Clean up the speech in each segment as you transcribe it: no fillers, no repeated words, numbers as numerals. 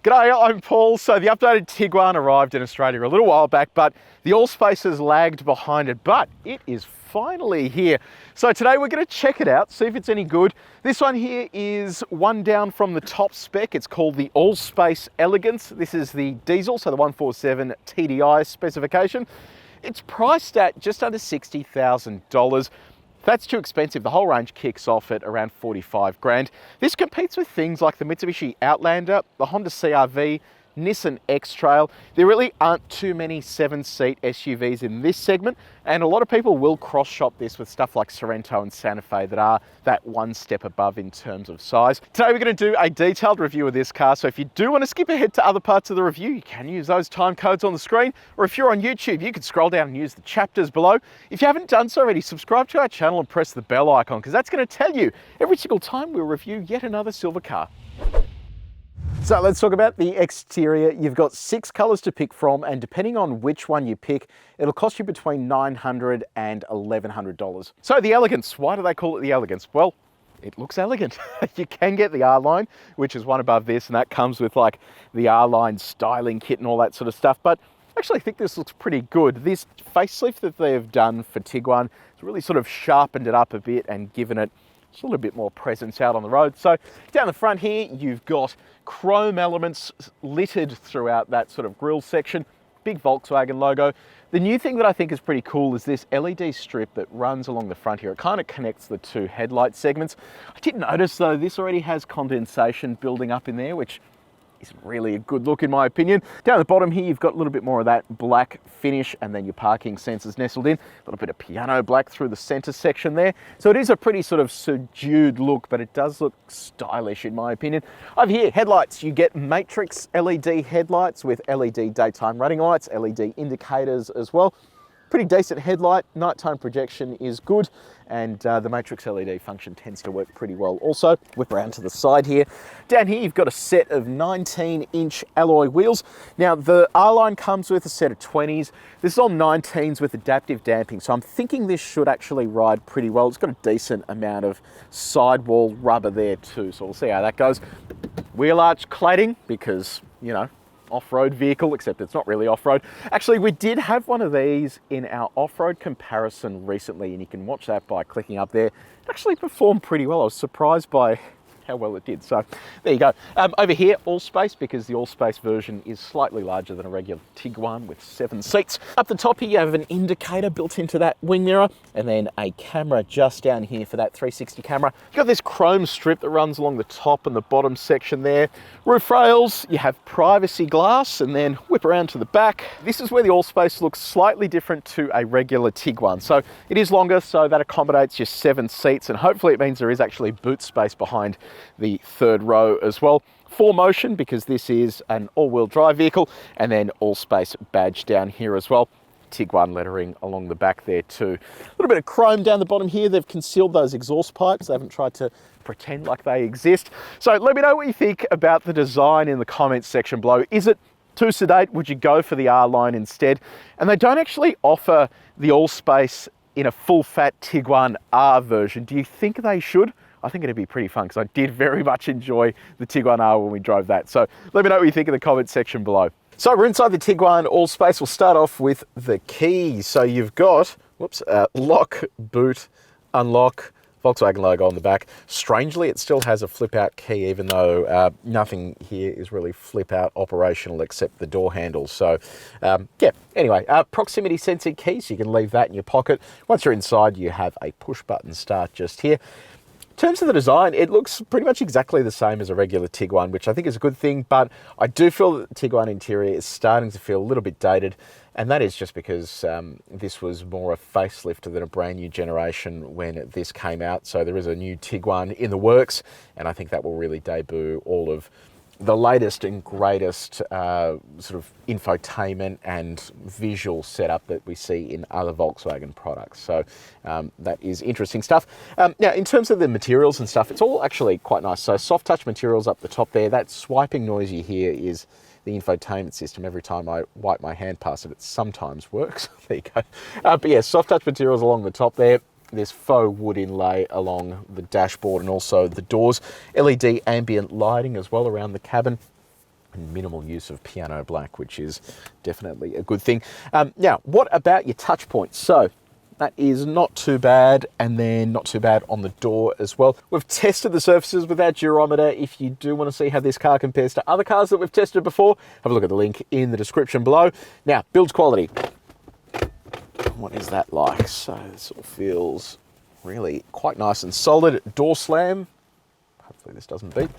G'day, I'm Paul. So the updated Tiguan arrived in Australia a little while back, but the Allspace has lagged behind it, but it is finally here. So today we're going to check it out, see if it's any good. This one here is one down from the top spec. It's called the Allspace Elegance. This is the diesel, so the 147 TDI specification. It's priced at just under $60,000. That's too expensive. The whole range kicks off at around 45 grand. This competes with things like the Mitsubishi Outlander, the Honda CR-V, Nissan X-Trail. There really aren't too many 7-seat SUVs in this segment, and a lot of people will cross-shop this with stuff like Sorento and Santa Fe that are that one step above in terms of size. Today we're going to do a detailed review of this car, so if you do want to skip ahead to other parts of the review, you can use those time codes on the screen, or if you're on YouTube, you can scroll down and use the chapters below. If you haven't done so already, subscribe to our channel and press the bell icon, because that's going to tell you every single time we'll review yet another silver car. So let's talk about the exterior. You've got 6 colors to pick from, and depending on which one you pick, it'll cost you between $900 and $1,100. So the Elegance, why do they call it the Elegance? Well, it looks elegant. You can get the R-Line, which is one above this, and that comes with like the R-Line styling kit and all that sort of stuff. But I actually think this looks pretty good. This facelift that they have done for Tiguan has really sort of sharpened it up a bit and given it just a little bit more presence out on the road. So down the front here, you've got chrome elements littered throughout that sort of grille section, big Volkswagen logo. The new thing that I think is pretty cool is this LED strip that runs along the front here. It kind of connects the 2 headlight segments. I did notice though, this already has condensation building up in there, which isn't really a good look in my opinion. Down the bottom here, you've got a little bit more of that black finish, and then your parking sensors nestled in. A little bit of piano black through the center section there. So it is a pretty sort of subdued look, but it does look stylish in my opinion. Over here, headlights, you get matrix LED headlights with LED daytime running lights, LED indicators as well. Pretty decent headlight, nighttime projection is good, and the matrix LED function tends to work pretty well also. Whip around to the side here. Down here you've got a set of 19-inch alloy wheels. Now the R-Line comes with a set of 20s. This is on 19s with adaptive damping, so I'm thinking this should actually ride pretty well. It's got a decent amount of sidewall rubber there too, so we'll see how that goes. Wheel arch cladding, because, you know, off-road vehicle, except it's not really off-road. Actually, we did have one of these in our off-road comparison recently, and you can watch that by clicking up there. It actually performed pretty well. I was surprised by how well it did. So there you go. Over here, Allspace, because the Allspace version is slightly larger than a regular Tiguan with 7 seats. Up the top here, you have an indicator built into that wing mirror, and then a camera just down here for that 360 camera. You've got this chrome strip that runs along the top and the bottom section there. Roof rails, you have privacy glass, and then whip around to the back. This is where the Allspace looks slightly different to a regular Tiguan. So it is longer, so that accommodates your 7 seats, and hopefully it means there is actually boot space behind the 3rd row as well. 4Motion, because this is an all-wheel drive vehicle, and then Allspace badge down here as well. Tiguan lettering along the back there too. A little bit of chrome down the bottom here. They've concealed those exhaust pipes. They haven't tried to pretend like they exist. So let me know what you think about the design in the comments section below. Is it too sedate? Would you go for the R-Line instead? And they don't actually offer the Allspace in a full-fat Tiguan R version. Do you think they should? I think it'd be pretty fun, because I did very much enjoy the Tiguan R when we drove that. So let me know what you think in the comments section below. So we're inside the Tiguan Allspace. We'll start off with the keys. So you've got, lock, boot, unlock, Volkswagen logo on the back. Strangely, it still has a flip-out key, even though nothing here is really flip-out operational except the door handles. So, yeah, anyway, proximity sensing key, so you can leave that in your pocket. Once you're inside, you have a push-button start just here. In terms of the design, it looks pretty much exactly the same as a regular Tiguan, which I think is a good thing, but I do feel that the Tiguan interior is starting to feel a little bit dated, and that is just because this was more a facelift than a brand new generation when this came out. So there is a new Tiguan in the works, and I think that will really debut all of the latest and greatest sort of infotainment and visual setup that we see in other Volkswagen products. So that is interesting stuff. Now, in terms of the materials and stuff, it's all actually quite nice. So soft touch materials up the top there. That swiping noise you hear is the infotainment system. Every time I wipe my hand past it, it sometimes works. There you go. But yeah, soft touch materials along the top there. There's faux wood inlay along the dashboard and also the doors. LED ambient lighting as well around the cabin. and minimal use of piano black, which is definitely a good thing. Now, what about your touch points? So that is not too bad, and then not too bad on the door as well. We've tested the surfaces with our gyrometer. If you do want to see how this car compares to other cars that we've tested before, have a look at the link in the description below. Now, build quality. What is that like? So this all feels really quite nice and solid. Door slam. Hopefully this doesn't beep.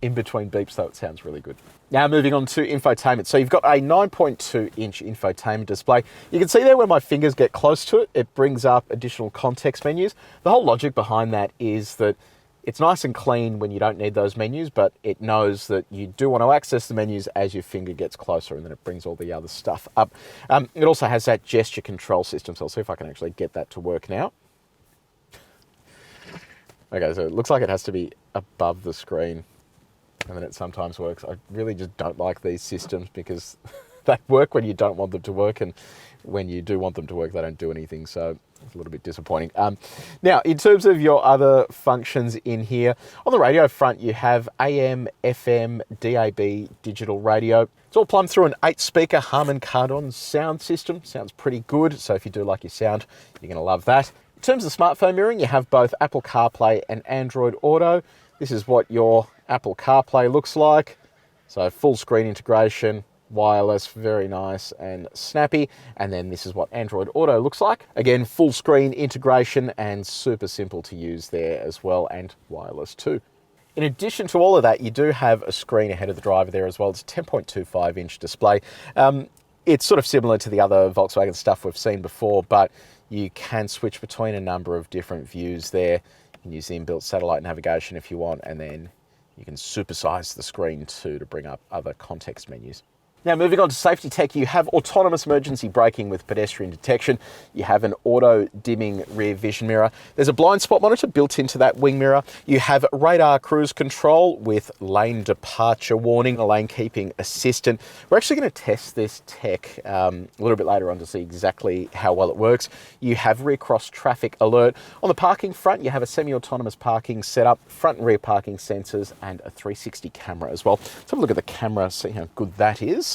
In between beeps though, it sounds really good. Now moving on to infotainment. So you've got a 9.2 inch infotainment display. You can see there where my fingers get close to it, it brings up additional context menus. The whole logic behind that is that it's nice and clean when you don't need those menus, but it knows that you do want to access the menus as your finger gets closer, and then it brings all the other stuff up. It also has that gesture control system, so I'll see if I can actually get that to work now. Okay, so it looks like it has to be above the screen, and then it sometimes works. I really just don't like these systems because they work when you don't want them to work, and when you do want them to work, they don't do anything. So it's a little bit disappointing. Now, in terms of your other functions in here, on the radio front, you have AM, FM, DAB, digital radio. It's all plumbed through an 8-speaker Harman Kardon sound system. Sounds pretty good. So if you do like your sound, you're going to love that. In terms of smartphone mirroring, you have both Apple CarPlay and Android Auto. This is what your Apple CarPlay looks like. So full screen integration, wireless, very nice and snappy. And then this is what Android Auto looks like. Again, full screen integration and super simple to use there as well, and wireless too. In addition to all of that, you do have a screen ahead of the driver there as well. It's a 10.25 inch display. It's sort of similar to the other Volkswagen stuff we've seen before, but you can switch between a number of different views there. You can use the inbuilt satellite navigation if you want, and then you can supersize the screen too to bring up other context menus. Now, moving on to safety tech, you have autonomous emergency braking with pedestrian detection. You have an auto dimming rear vision mirror. There's a blind spot monitor built into that wing mirror. You have radar cruise control with lane departure warning, a lane keeping assistant. We're actually going to test this tech a little bit later on to see exactly how well it works. You have rear cross traffic alert. On the parking front, you have a semi-autonomous parking setup, front and rear parking sensors, and a 360 camera as well. Let's have a look at the camera, see how good that is.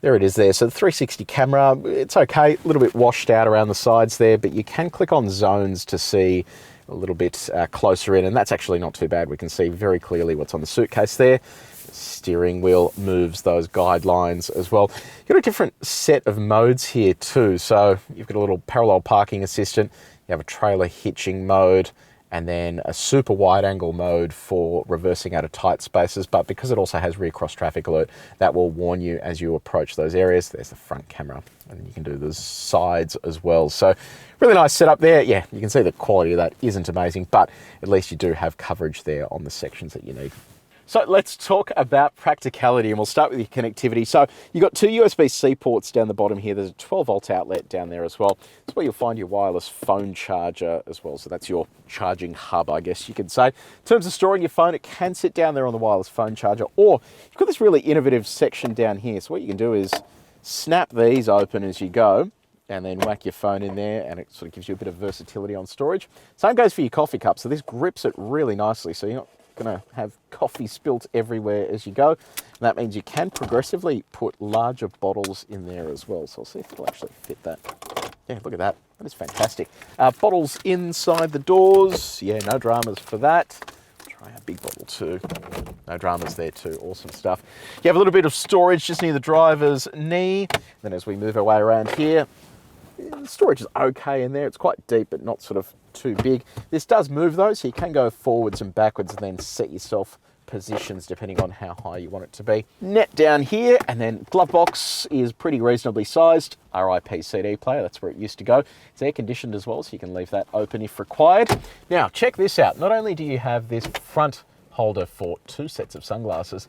There it is there. So the 360 camera, it's okay, a little bit washed out around the sides there, but you can click on zones to see a little bit closer in, and that's actually not too bad. We can see very clearly what's on the suitcase there. The steering wheel moves those guidelines as well. You've got a different set of modes here too. So you've got a little parallel parking assistant, you have a trailer hitching mode, and then a super wide angle mode for reversing out of tight spaces. But because it also has rear cross traffic alert, that will warn you as you approach those areas. There's the front camera, and you can do the sides as well. So really nice setup there. Yeah, you can see the quality of that isn't amazing, but at least you do have coverage there on the sections that you need. So let's talk about practicality, and we'll start with your connectivity. So you've got two USB-C ports down the bottom here. There's a 12-volt outlet down there as well. That's where you'll find your wireless phone charger as well. So that's your charging hub, I guess you could say. In terms of storing your phone, it can sit down there on the wireless phone charger, or you've got this really innovative section down here. So what you can do is snap these open as you go, and then whack your phone in there, and it sort of gives you a bit of versatility on storage. Same goes for your coffee cup. So this grips it really nicely, so you're not going to have coffee spilt everywhere as you go. And that means you can progressively put larger bottles in there as well. So I'll see if it'll actually fit that. Yeah, look at that. That is fantastic. Bottles inside the doors. Yeah, no dramas for that. Try a big bottle too. No dramas there too. Awesome stuff. You have a little bit of storage just near the driver's knee. Then as we move our way around here, the storage is okay in there. It's quite deep, but not sort of too big. This does move though, so you can go forwards and backwards and then set yourself positions depending on how high you want it to be. Net down here, and then glove box is pretty reasonably sized. RIP CD player, that's where it used to go. It's air conditioned as well, so you can leave that open if required. Now check this out. Not only do you have this front holder for 2 sets of sunglasses,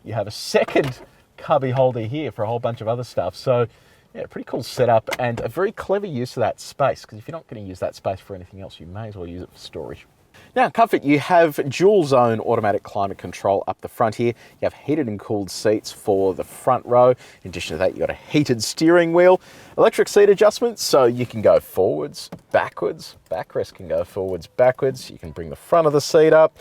you have a second cubby holder here for a whole bunch of other stuff. So yeah, pretty cool setup, and a very clever use of that space, because if you're not going to use that space for anything else, you may as well use it for storage. Now, comfort, you have dual zone automatic climate control up the front here. You have heated and cooled seats for the front row. In addition to that, you've got a heated steering wheel, electric seat adjustments, so you can go forwards, backwards, backrest can go forwards, backwards. You can bring the front of the seat up,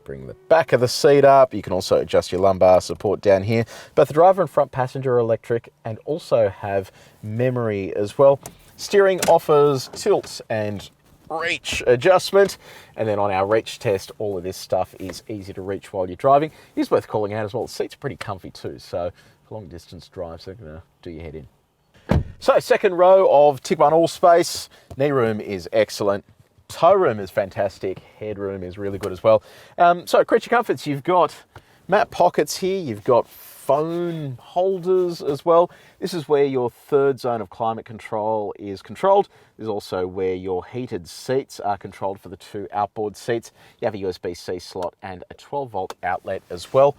Bring the back of the seat up. You can also adjust your lumbar support down here. Both the driver and front passenger are electric and also have memory as well. Steering offers tilt and reach adjustment. And then on our reach test, all of this stuff is easy to reach while you're driving. It is worth calling out as well. The seats are pretty comfy too. So for long distance drives, they're going to do your head in. So second row of Tiguan Allspace. Knee room is excellent. Toe room is fantastic. Headroom is really good as well. So creature comforts, you've got mat pockets here. You've got phone holders as well. This is where your third zone of climate control is controlled. This is also where your heated seats are controlled for the 2 outboard seats. You have a USB-C slot and a 12-volt outlet as well.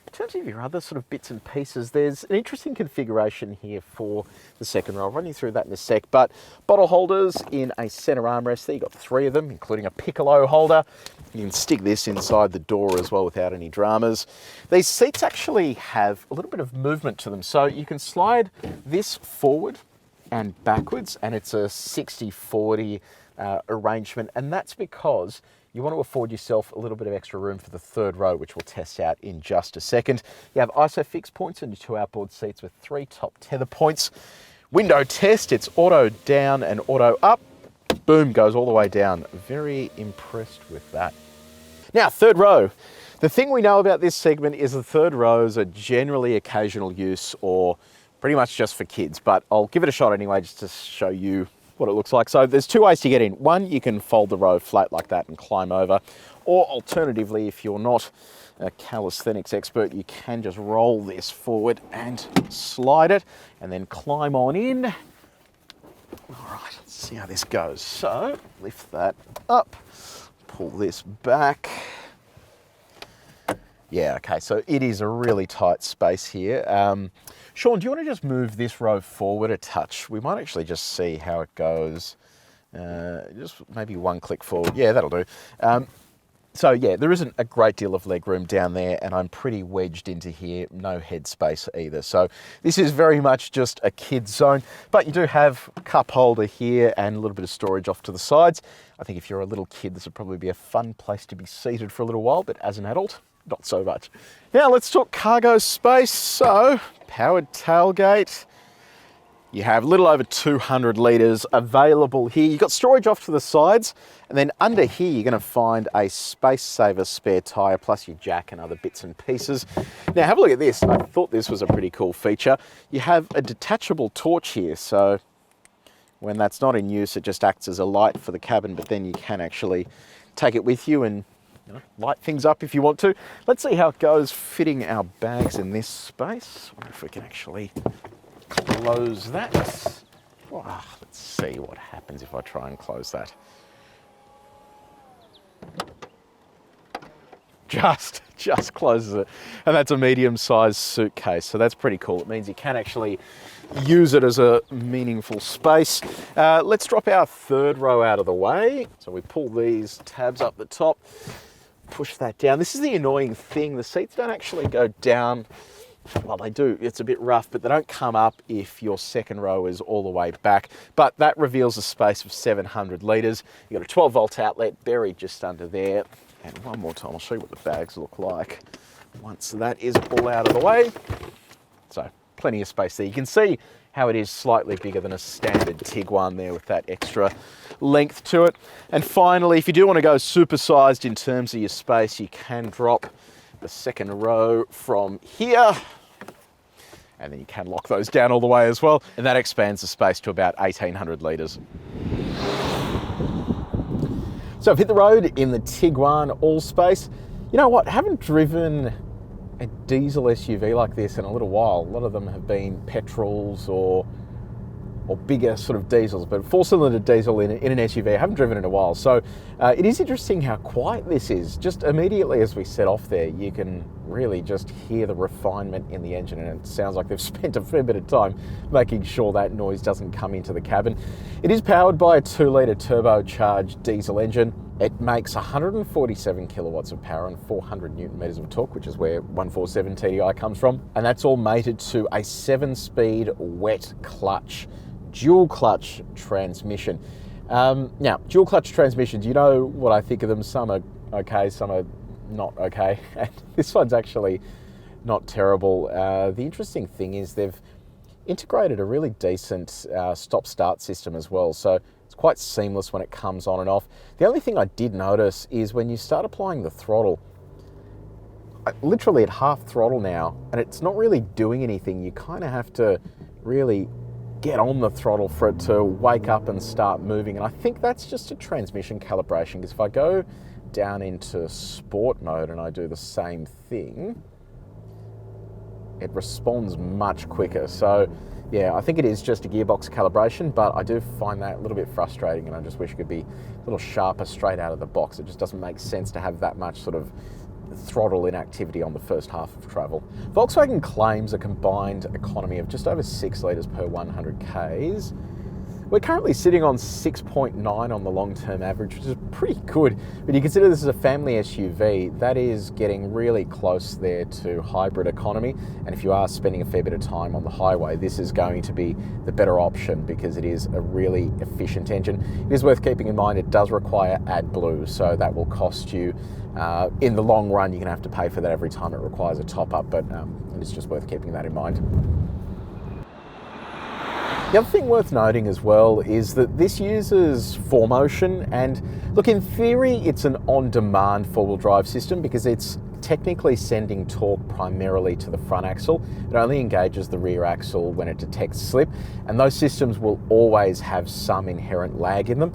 In terms of your other sort of bits and pieces, there's an interesting configuration here for the second row. I'll run you through that in a sec, but bottle holders in a center armrest there. You've got 3 of them, including a piccolo holder. You can stick this inside the door as well without any dramas. These seats actually have a little bit of movement to them. So you can slide this forward and backwards, and it's a 60-40 arrangement. And that's because you want to afford yourself a little bit of extra room for the third row, which we'll test out in just a second. You have ISOFIX points in your 2 outboard seats with 3 top tether points. Window test, it's auto down and auto up. Boom, goes all the way down. Very impressed with that. Now, third row. The thing we know about this segment is the third rows are generally occasional use or pretty much just for kids, but I'll give it a shot anyway just to show you what it looks like. So there's 2 ways to get in. One, you can fold the row flat like that and climb over, or alternatively, if you're not a calisthenics expert, you can just roll this forward and slide it and then climb on in. All right, let's see how this goes. So lift that up, pull this back. Yeah, okay, so it is a really tight space here. Sean, do you want to just move this row forward a touch? We might actually just see how it goes. Just maybe 1 click forward. Yeah, that'll do. So yeah, there isn't a great deal of leg room down there, and I'm pretty wedged into here. No head space either. So this is very much just a kid's zone, but you do have a cup holder here and a little bit of storage off to the sides. I think if you're a little kid, this would probably be a fun place to be seated for a little while, but as an adult, not so much. Now let's talk cargo space. So powered tailgate. You have a little over 200 litres available here. You've got storage off to the sides, and then under here you're going to find a space saver spare tyre plus your jack and other bits and pieces. Now have a look at this. I thought this was a pretty cool feature. You have a detachable torch here, so when that's not in use it just acts as a light for the cabin, but then you can actually take it with you and light things up if you want to. Let's see how it goes fitting our bags in this space. I wonder if we can actually close that. Oh, let's see what happens if I try and close that. Just closes it. And that's a medium-sized suitcase, so that's pretty cool. It means you can actually use it as a meaningful space. Let's drop our third row out of the way. So we pull these tabs up the top, push that down. This is the annoying thing. The seats don't actually go down. Well, they do. It's a bit rough, but they don't come up if your second row is all the way back. But that reveals a space of 700 litres. You've got a 12-volt outlet buried just under there. And one more time, I'll show you what the bags look like once that is all out of the way. So plenty of space there. You can see how it is slightly bigger than a standard Tiguan there with that extra length to it. And finally, if you do want to go supersized in terms of your space, you can drop the second row from here. And then you can lock those down all the way as well. And that expands the space to about 1,800 litres. So I've hit the road in the Tiguan Allspace. You know what, haven't driven a diesel SUV like this in a little while. A lot of them have been petrols or bigger sort of diesels, but 4-cylinder diesel in an SUV, I haven't driven in a while. So it is interesting how quiet this is. Just immediately as we set off there, you can really just hear the refinement in the engine, and it sounds like they've spent a fair bit of time making sure that noise doesn't come into the cabin. It is powered by a 2-litre turbocharged diesel engine. It makes 147 kilowatts of power and 400 newton meters of torque, which is where 147 TDI comes from. And that's all mated to a 7-speed wet clutch, dual clutch transmission. Now, dual clutch transmissions, you know what I think of them. Some are okay, some are not okay. And this one's actually not terrible. The interesting thing is they've integrated a really decent stop-start system as well. So it's quite seamless when it comes on and off. The only thing I did notice is when you start applying the throttle, literally at half throttle now, and it's not really doing anything. You kind of have to really get on the throttle for it to wake up and start moving. And I think that's just a transmission calibration, because if I go down into sport mode and I do the same thing, it responds much quicker. So yeah, I think it is just a gearbox calibration, but I do find that a little bit frustrating, and I just wish it could be a little sharper straight out of the box. It just doesn't make sense to have that much sort of throttle inactivity on the first half of travel. Volkswagen claims a combined economy of just over 6 litres per 100 Ks. We're currently sitting on 6.9 on the long-term average, which is pretty good. But you consider this is a family SUV, that is getting really close there to hybrid economy. And if you are spending a fair bit of time on the highway, this is going to be the better option, because it is a really efficient engine. It is worth keeping in mind it does require AdBlue, so that will cost you, in the long run, you're going to have to pay for that every time it requires a top-up, but it is just worth keeping that in mind. The other thing worth noting as well is that this uses 4Motion, and look, in theory, it's an on-demand four-wheel drive system because it's technically sending torque primarily to the front axle. It only engages the rear axle when it detects slip, and those systems will always have some inherent lag in them.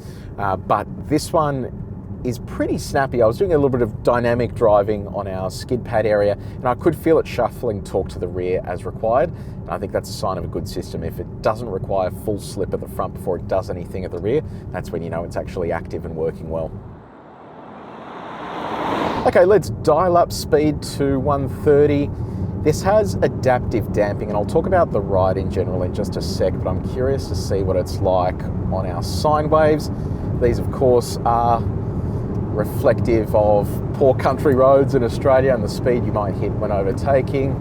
But this one is pretty snappy. I was doing a little bit of dynamic driving on our skid pad area, and I could feel it shuffling torque to the rear as required. And I think that's a sign of a good system. If it doesn't require full slip at the front before it does anything at the rear, that's when you know it's actually active and working well. Okay, let's dial up speed to 130. This has adaptive damping, and I'll talk about the ride in general in just a sec, but I'm curious to see what it's like on our sine waves. These, of course, are reflective of poor country roads in Australia and the speed you might hit when overtaking.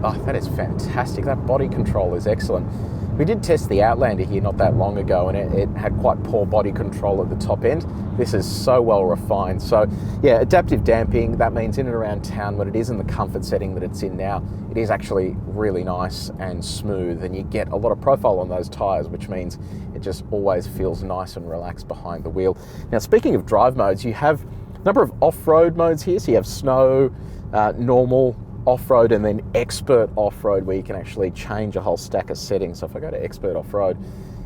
Oh, that is fantastic. That body control is excellent. We did test the Outlander here not that long ago, and it had quite poor body control at the top end. This is so well refined. So yeah, adaptive damping, that means in and around town, when it is in the comfort setting that it's in now, it is actually really nice and smooth, and you get a lot of profile on those tyres, which means it just always feels nice and relaxed behind the wheel. Now, speaking of drive modes, you have a number of off-road modes here. So you have snow, normal, off-road, and then expert off-road, where you can actually change a whole stack of settings. So if I go to expert off-road,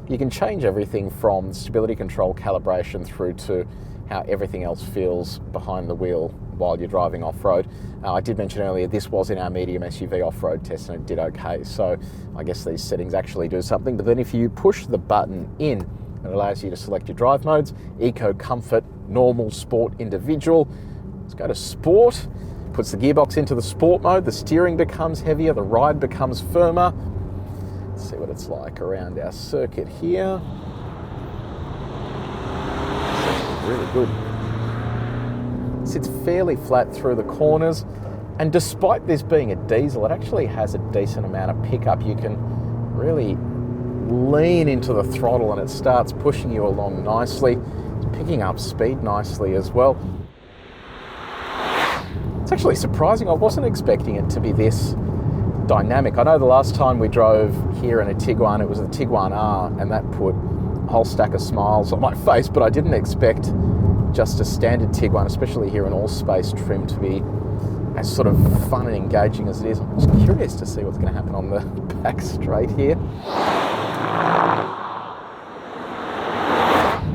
you can change everything from stability control calibration through to how everything else feels behind the wheel while you're driving off-road. I did mention earlier this was in our medium SUV off-road test and it did okay, so I guess these settings actually do something. But then if you push the button in, it allows you to select your drive modes: eco, comfort, normal, sport, individual. Let's go to sport. Puts the gearbox into the sport mode, the steering becomes heavier, the ride becomes firmer. Let's see what it's like around our circuit here. Really good. Sits fairly flat through the corners, and despite this being a diesel, it actually has a decent amount of pickup. You can really lean into the throttle and it starts pushing you along nicely. It's picking up speed nicely as well. It's actually surprising. I wasn't expecting it to be this dynamic. I know the last time we drove here in a Tiguan, it was the Tiguan R, and that put a whole stack of smiles on my face, but I didn't expect just a standard Tiguan, especially here in Allspace trim, to be as sort of fun and engaging as it is. I'm just curious to see what's going to happen on the back straight here.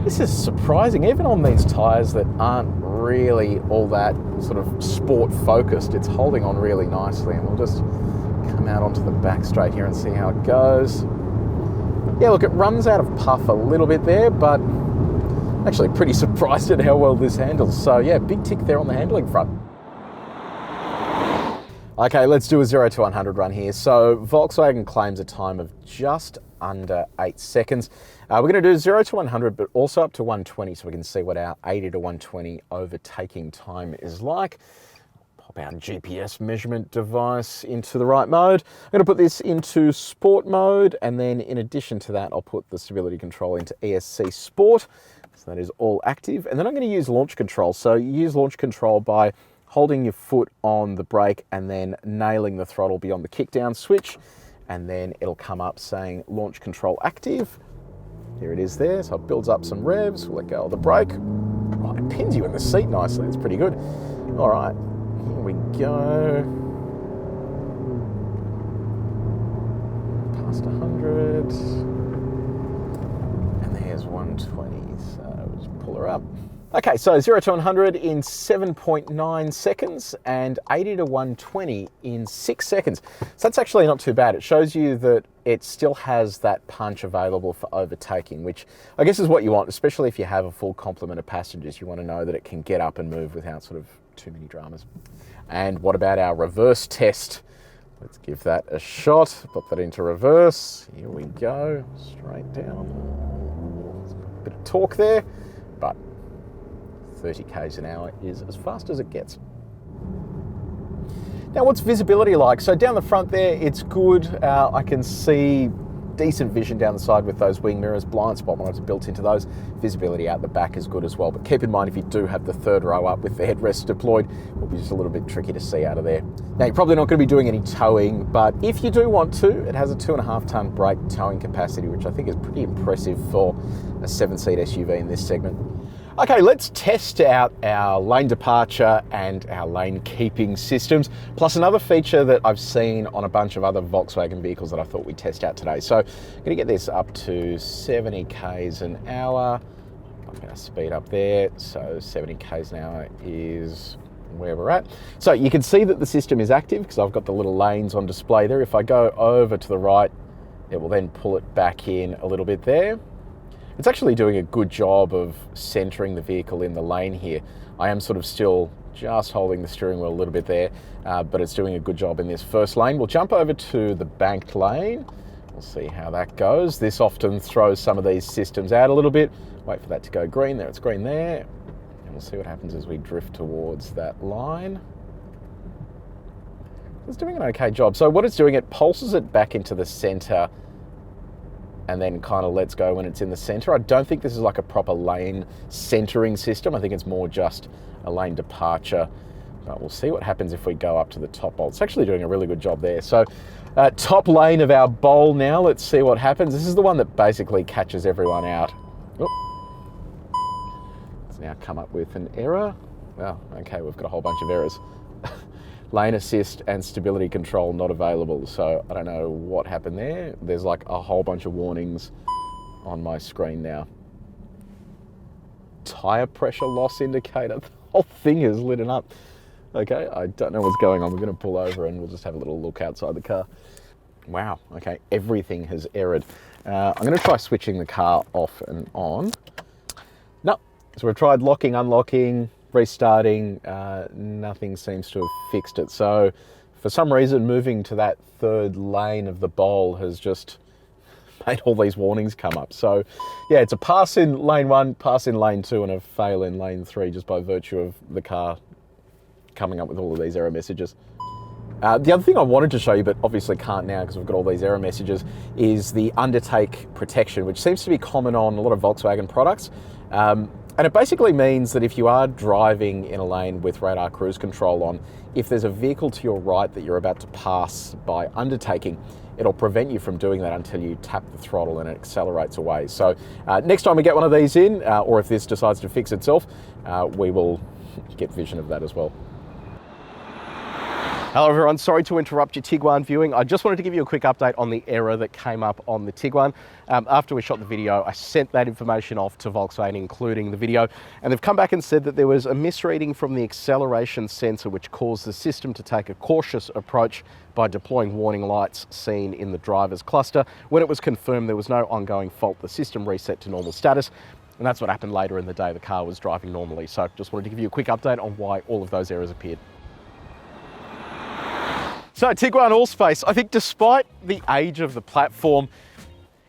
This is surprising, even on these tyres that aren't really all that sort of sport focused, it's holding on really nicely, and we'll just come out onto the back straight here and see how it goes. Yeah, look, it runs out of puff a little bit there, but I'm actually pretty surprised at how well this handles. So yeah, big tick there on the handling front. Okay, let's do a 0 to 100 run here. So Volkswagen claims a time of just under 8 seconds. We're going to do 0 to 100, but also up to 120, so we can see what our 80 to 120 overtaking time is like. Pop our GPS measurement device into the right mode. I'm going to put this into sport mode, and then in addition to that, I'll put the stability control into ESC Sport. So that is all active. And then I'm going to use launch control. So you use launch control by holding your foot on the brake and then nailing the throttle beyond the kickdown switch. And then it'll come up saying launch control active. Here it is there. So it builds up some revs. We'll let go of the brake. Right, it pins you in the seat nicely. It's pretty good. All right, here we go. Past 100. And there's 120. So we'll just pull her up. Okay, so 0 to 100 in 7.9 seconds and 80 to 120 in 6 seconds. So that's actually not too bad. It shows you that it still has that punch available for overtaking, which I guess is what you want, especially if you have a full complement of passengers. You want to know that it can get up and move without sort of too many dramas. And what about our reverse test? Let's give that a shot. Put that into reverse. Here we go, straight down. A bit of torque there, but 30 k's an hour is as fast as it gets. Now, what's visibility like? So down the front there, it's good. I can see decent vision down the side with those wing mirrors, blind spot monitors built into those. Visibility out the back is good as well, but keep in mind if you do have the third row up with the headrest deployed, it will be just a little bit tricky to see out of there. Now, you're probably not going to be doing any towing, but if you do want to, it has a 2.5 ton brake towing capacity, which I think is pretty impressive for a 7-seat SUV in this segment. Okay, let's test out our lane departure and our lane keeping systems, plus another feature that I've seen on a bunch of other Volkswagen vehicles that I thought we'd test out today. So I'm going to get this up to 70 k's an hour. I'm going to speed up there. So 70 k's an hour is where we're at. So you can see that the system is active because I've got the little lanes on display there. If I go over to the right, it will then pull it back in a little bit there. It's actually doing a good job of centering the vehicle in the lane here. I am sort of still just holding the steering wheel a little bit there, but it's doing a good job in this first lane. We'll jump over to the banked lane. We'll see how that goes. This often throws some of these systems out a little bit. Wait for that to go green. There, it's green there. And we'll see what happens as we drift towards that line. It's doing an okay job. So what it's doing, it pulses it back into the center and then kind of lets go when it's in the center. I don't think this is like a proper lane centering system. I think it's more just a lane departure. But we'll see what happens if we go up to the top bowl. It's actually doing a really good job there. So top lane of our bowl now. Let's see what happens. This is the one that basically catches everyone out. It's now come up with an error. Well, okay, we've got a whole bunch of errors. Lane assist and stability control not available. So I don't know what happened there. There's like a whole bunch of warnings on my screen now. Tire pressure loss indicator. The whole thing is lit up. Okay, I don't know what's going on. We're going to pull over and we'll just have a little look outside the car. Wow, okay, everything has errored. I'm going to try switching the car off and on. No, so we've tried locking, unlocking, restarting, nothing seems to have fixed it. So for some reason, moving to that third lane of the bowl has just made all these warnings come up. So yeah, it's a pass in lane 1, pass in lane 2, and a fail in lane 3 just by virtue of the car coming up with all of these error messages. The other thing I wanted to show you, but obviously can't now because we've got all these error messages, is the undertake protection, which seems to be common on a lot of Volkswagen products. And it basically means that if you are driving in a lane with radar cruise control on, if there's a vehicle to your right that you're about to pass by undertaking, it'll prevent you from doing that until you tap the throttle and it accelerates away. So next time we get one of these in, or if this decides to fix itself, we will get vision of that as well. Hello everyone, sorry to interrupt your Tiguan viewing. I just wanted to give you a quick update on the error that came up on the Tiguan. After we shot the video, I sent that information off to Volkswagen, including the video, and they've come back and said that there was a misreading from the acceleration sensor which caused the system to take a cautious approach by deploying warning lights seen in the driver's cluster. When it was confirmed there was no ongoing fault, the system reset to normal status, and that's what happened later in the day. The car was driving normally. So just wanted to give you a quick update on why all of those errors appeared. So Tiguan Allspace, I think despite the age of the platform,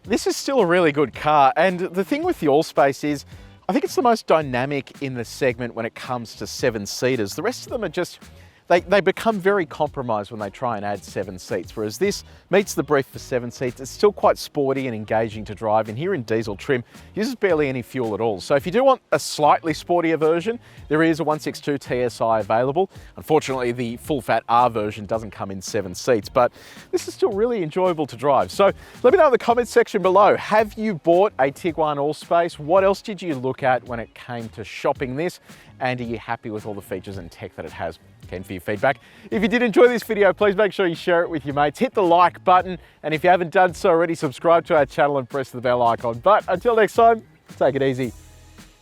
this is still a really good car. And the thing with the Allspace is, I think it's the most dynamic in the segment when it comes to 7-seaters. The rest of them are just, they become very compromised when they try and add 7 seats, whereas this meets the brief for 7 seats. It's still quite sporty and engaging to drive, and here in diesel trim, uses barely any fuel at all. So if you do want a slightly sportier version, there is a 162 TSI available. Unfortunately, the full-fat R version doesn't come in 7 seats, but this is still really enjoyable to drive. So let me know in the comments section below, have you bought a Tiguan Allspace? What else did you look at when it came to shopping this? And are you happy with all the features and tech that it has? Keen for your feedback. If you did enjoy this video, please make sure you share it with your mates. Hit the like button, and if you haven't done so already, subscribe to our channel and press the bell icon. But until next time, take it easy.